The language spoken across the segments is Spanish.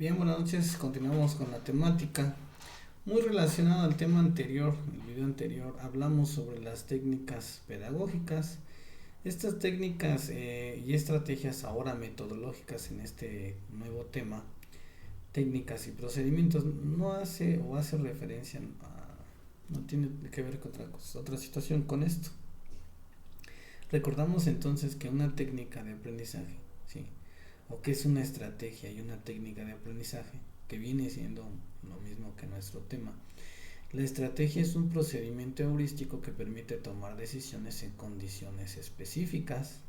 Bien, buenas noches. Continuamos con la temática. Muy relacionado al tema anterior, el video anterior, hablamos sobre las técnicas pedagógicas. Estas técnicas y estrategias ahora metodológicas en este nuevo tema, técnicas y procedimientos, no hace o hace referencia a, no tiene que ver con otra cosa, otra situación con esto. Recordamos entonces que una técnica de aprendizaje, ¿sí? O que es una estrategia y una técnica de aprendizaje, que viene siendo lo mismo que nuestro tema. La estrategia es un procedimiento heurístico que permite tomar decisiones en condiciones específicas.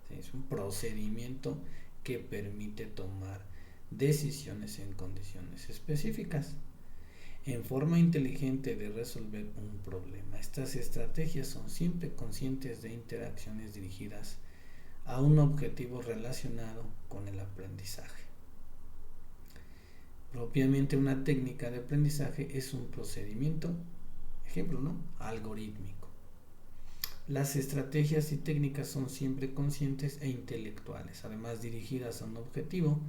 ¿Sí? Es un procedimiento que permite tomar decisiones en condiciones específicas en forma inteligente de resolver un problema. Estas estrategias son siempre conscientes de interacciones dirigidas a un objetivo relacionado con el aprendizaje. Propiamente una técnica de aprendizaje es un procedimiento, ejemplo, ¿no? Algorítmico. Las estrategias y técnicas son siempre conscientes e intelectuales, además dirigidas a un objetivo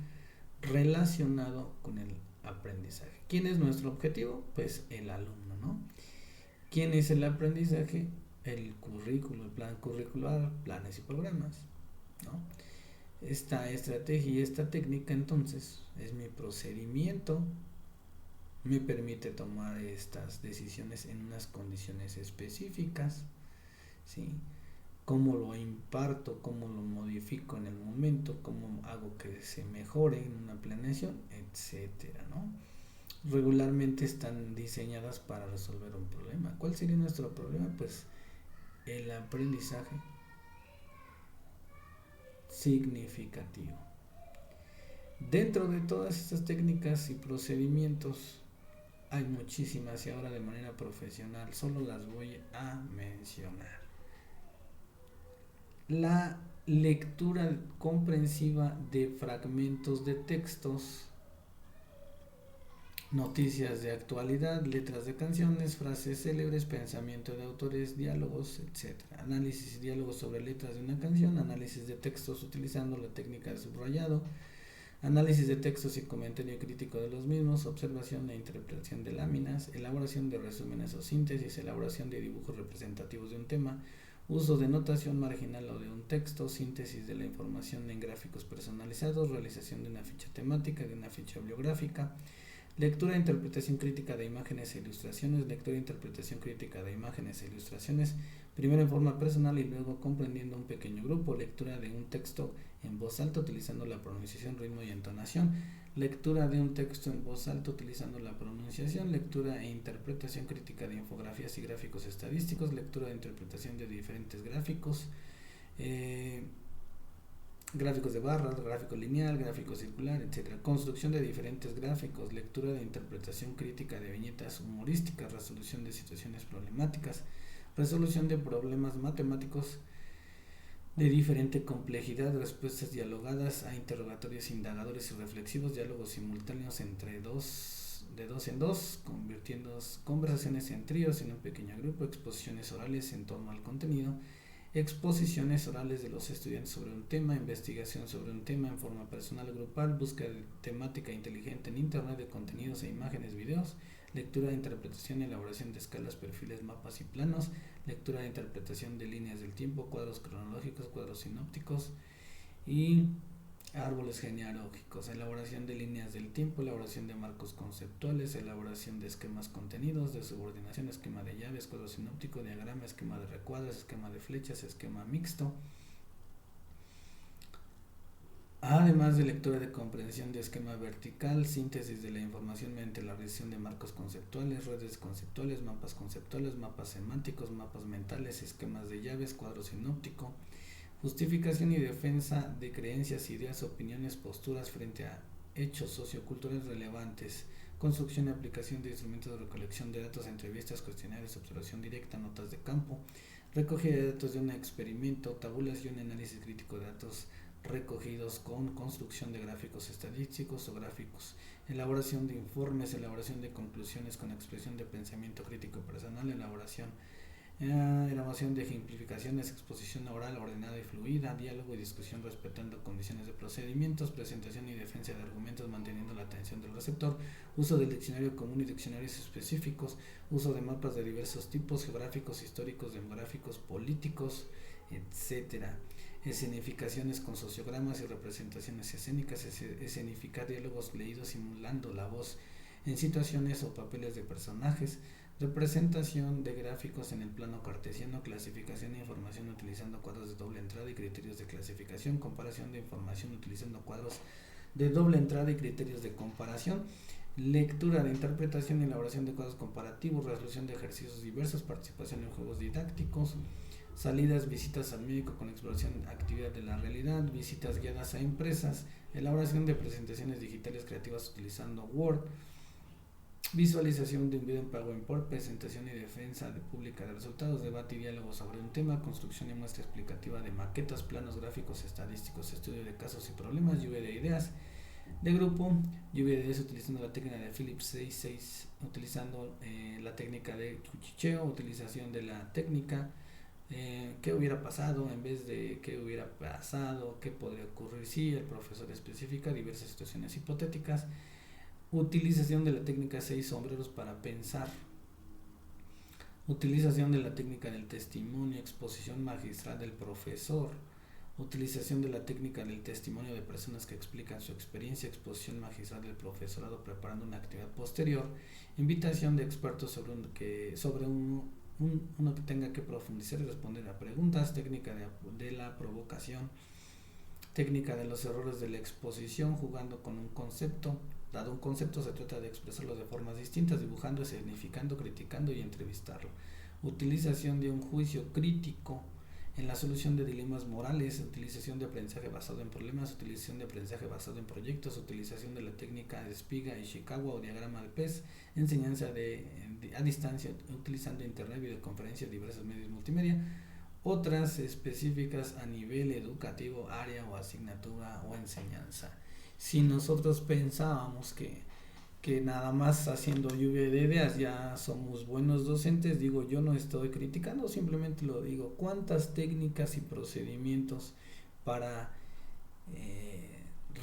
relacionado con el aprendizaje. ¿Quién es nuestro objetivo? Pues el alumno, ¿no? ¿Quién es el aprendizaje? El currículo, el plan curricular, planes y programas, ¿no? Esta estrategia y esta técnica entonces es mi procedimiento, me permite tomar estas decisiones en unas condiciones específicas, ¿sí? Cómo lo imparto, cómo lo modifico en el momento, cómo hago que se mejore en una planeación, etcétera, ¿no? Regularmente están diseñadas para resolver un problema. ¿Cuál sería nuestro problema? Pues el aprendizaje significativo. Dentro de todas estas técnicas y procedimientos hay muchísimas y ahora de manera profesional solo las voy a mencionar. La lectura comprensiva de fragmentos de textos, noticias de actualidad, letras de canciones, frases célebres, pensamiento de autores, diálogos, etc. Análisis y diálogos sobre letras de una canción, análisis de textos utilizando la técnica de subrayado, análisis de textos y comentario crítico de los mismos, observación e interpretación de láminas, elaboración de resúmenes o síntesis, elaboración de dibujos representativos de un tema, uso de notación marginal o de un texto, síntesis de la información en gráficos personalizados, realización de una ficha temática, de una ficha bibliográfica, lectura e interpretación crítica de imágenes e ilustraciones, lectura e interpretación crítica de imágenes e ilustraciones, primero en forma personal y luego comprendiendo un pequeño grupo, lectura de un texto en voz alta utilizando la pronunciación, ritmo y entonación, lectura de un texto en voz alta utilizando la pronunciación, lectura e interpretación crítica de infografías y gráficos estadísticos, lectura e interpretación de diferentes gráficos, gráficos de barras, gráfico lineal, gráfico circular, etc. Construcción de diferentes gráficos, lectura de interpretación crítica de viñetas humorísticas, resolución de situaciones problemáticas, resolución de problemas matemáticos de diferente complejidad, respuestas dialogadas a interrogatorios indagadores y reflexivos, diálogos simultáneos entre de dos en dos, convirtiendo conversaciones en tríos en un pequeño grupo, exposiciones orales en torno al contenido, exposiciones orales de los estudiantes sobre un tema, investigación sobre un tema en forma personal o grupal, búsqueda de temática inteligente en internet de contenidos e imágenes, videos, lectura de interpretación, elaboración de escalas, perfiles, mapas y planos, lectura de interpretación de líneas del tiempo, cuadros cronológicos, cuadros sinópticos y árboles genealógicos, elaboración de líneas del tiempo, elaboración de marcos conceptuales, elaboración de esquemas contenidos, de subordinación, esquema de llaves, cuadro sinóptico, diagrama, esquema de recuadros, esquema de flechas, esquema mixto, además de lectura de comprensión de esquema vertical, síntesis de la información mediante la realización de marcos conceptuales, redes conceptuales, mapas semánticos, mapas mentales, esquemas de llaves, cuadro sinóptico, justificación y defensa de creencias, ideas, opiniones, posturas frente a hechos socioculturales relevantes, construcción y aplicación de instrumentos de recolección de datos, entrevistas, cuestionarios, observación directa, notas de campo, recogida de datos de un experimento, tabulación y análisis crítico de datos recogidos con construcción de gráficos estadísticos o gráficos, elaboración de informes, elaboración de conclusiones con expresión de pensamiento crítico personal, elaboración elaboración de ejemplificaciones, exposición oral ordenada y fluida, diálogo y discusión respetando condiciones de procedimientos, presentación y defensa de argumentos manteniendo la atención del receptor, uso del diccionario común y diccionarios específicos, uso de mapas de diversos tipos, geográficos, históricos, demográficos, políticos, etcétera. Escenificaciones con sociogramas y representaciones escénicas, escenificar diálogos leídos simulando la voz en situaciones o papeles de personajes, representación de gráficos en el plano cartesiano, clasificación de información utilizando cuadros de doble entrada y criterios de clasificación, comparación de información utilizando cuadros de doble entrada y criterios de comparación, lectura de interpretación y elaboración de cuadros comparativos, resolución de ejercicios diversos, participación en juegos didácticos, salidas, visitas al médico con exploración, actividad de la realidad, visitas guiadas a empresas, elaboración de presentaciones digitales creativas utilizando Word, visualización de un video en PowerPoint, presentación y defensa de pública de resultados, debate y diálogo sobre un tema, construcción y muestra explicativa de maquetas, planos gráficos, estadísticos, estudio de casos y problemas, lluvia de ideas de grupo, lluvia de ideas utilizando la técnica de Phillips 66, utilizando la técnica de cuchicheo, utilización de la técnica, qué hubiera pasado en vez de qué hubiera pasado, qué podría ocurrir si el profesor especifica diversas situaciones hipotéticas, utilización de la técnica 6 sombreros para pensar, utilización de la técnica del testimonio, exposición magistral del profesor, utilización de la técnica del testimonio de personas que explican su experiencia, exposición magistral del profesorado preparando una actividad posterior, invitación de expertos sobre uno que tenga que profundizar y responder a preguntas, técnica de la provocación, técnica de los errores de la exposición, jugando con un concepto. Dado un concepto, se trata de expresarlo de formas distintas, dibujando, escenificando, criticando y entrevistarlo. Utilización de un juicio crítico en la solución de dilemas morales, utilización de aprendizaje basado en problemas, utilización de aprendizaje basado en proyectos, utilización de la técnica de Espiga, Ishikawa o diagrama de pez, enseñanza a distancia utilizando internet, videoconferencias, diversos medios multimedia, otras específicas a nivel educativo, área o asignatura o enseñanza. Si nosotros pensábamos que nada más haciendo lluvia de ideas ya somos buenos docentes, digo, yo no estoy criticando, simplemente lo digo, cuántas técnicas y procedimientos para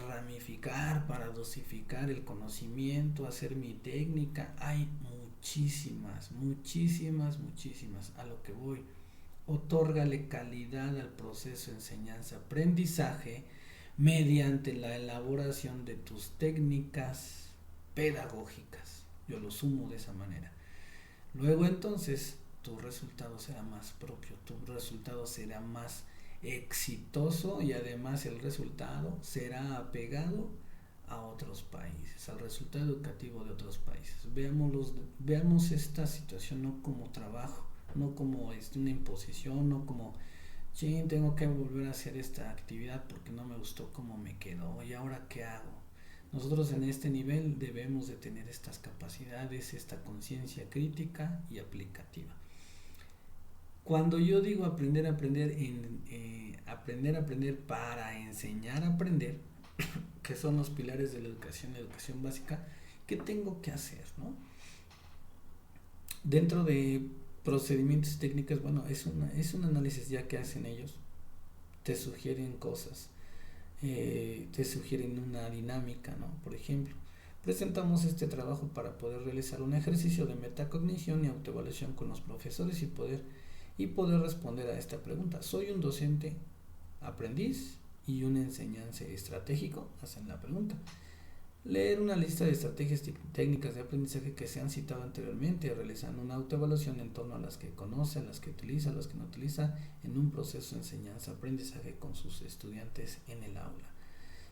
ramificar, para dosificar el conocimiento, hacer mi técnica, hay muchísimas, a lo que voy. Otórgale calidad al proceso de enseñanza-aprendizaje mediante la elaboración de tus técnicas pedagógicas. Yo lo sumo de esa manera. Luego entonces tu resultado será más propio, tu resultado será más exitoso y además el resultado será apegado a otros países, al resultado educativo de otros países. Veamos esta situación no como trabajo, no como una imposición, no como tengo que volver a hacer esta actividad porque no me gustó cómo me quedó y ahora qué hago. Nosotros en este nivel debemos de tener estas capacidades, esta conciencia crítica y aplicativa. Cuando yo digo aprender a aprender para enseñar a aprender, que son los pilares de la educación básica, ¿qué tengo que hacer, no? Dentro de procedimientos y técnicas, bueno, es un análisis ya que hacen ellos, te sugieren cosas, te sugieren una dinámica, ¿no? Por ejemplo, presentamos este trabajo para poder realizar un ejercicio de metacognición y autoevaluación con los profesores y poder responder a esta pregunta. ¿Soy un docente aprendiz y un enseñante estratégico? Hacen la pregunta. Leer una lista de estrategias técnicas de aprendizaje que se han citado anteriormente, realizando una autoevaluación en torno a las que conoce, a las que utiliza, a las que no utiliza en un proceso de enseñanza-aprendizaje con sus estudiantes en el aula.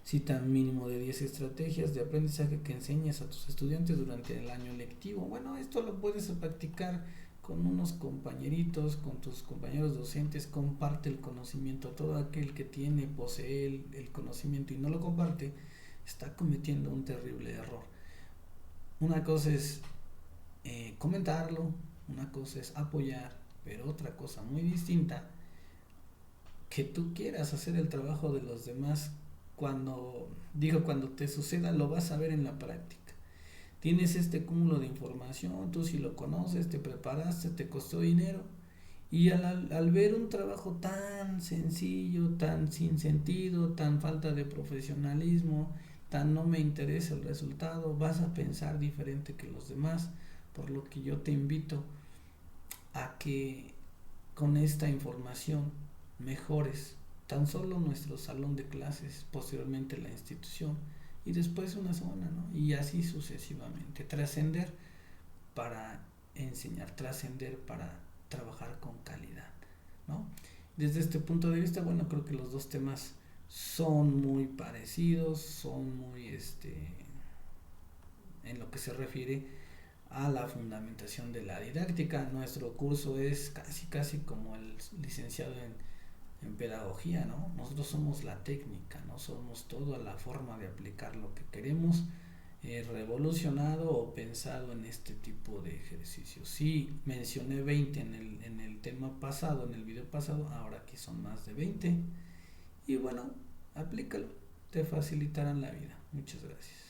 Cita mínimo de 10 estrategias de aprendizaje que enseñas a tus estudiantes durante el año lectivo. Bueno, esto lo puedes practicar con unos compañeritos, con tus compañeros docentes. Comparte el conocimiento. Todo aquel que posee el conocimiento y no lo comparte, está cometiendo un terrible error. Una cosa es comentarlo, una cosa es apoyar, pero otra cosa muy distinta, que tú quieras hacer el trabajo de los demás. Cuando te suceda, lo vas a ver en la práctica. Tienes este cúmulo de información, tú si lo conoces, te preparaste, te costó dinero Y al ver un trabajo tan sencillo, tan sin sentido, tan falta de profesionalismo, tan no me interesa el resultado, vas a pensar diferente que los demás, por lo que yo te invito a que con esta información mejores tan solo nuestro salón de clases, posteriormente la institución y después una zona, ¿no? Y así sucesivamente, trascender para enseñar, trascender para trabajar con calidad, ¿no? Desde este punto de vista, bueno, creo que los dos temas son muy parecidos, son muy, en lo que se refiere a la fundamentación de la didáctica. Nuestro curso es casi como el licenciado en pedagogía, ¿no? Nosotros somos la técnica, no somos toda la forma de aplicar lo que queremos revolucionado o pensado en este tipo de ejercicios. Sí, mencioné 20 en el tema pasado, en el video pasado, ahora aquí son más de 20. Y bueno, aplícalo, te facilitarán la vida. Muchas gracias.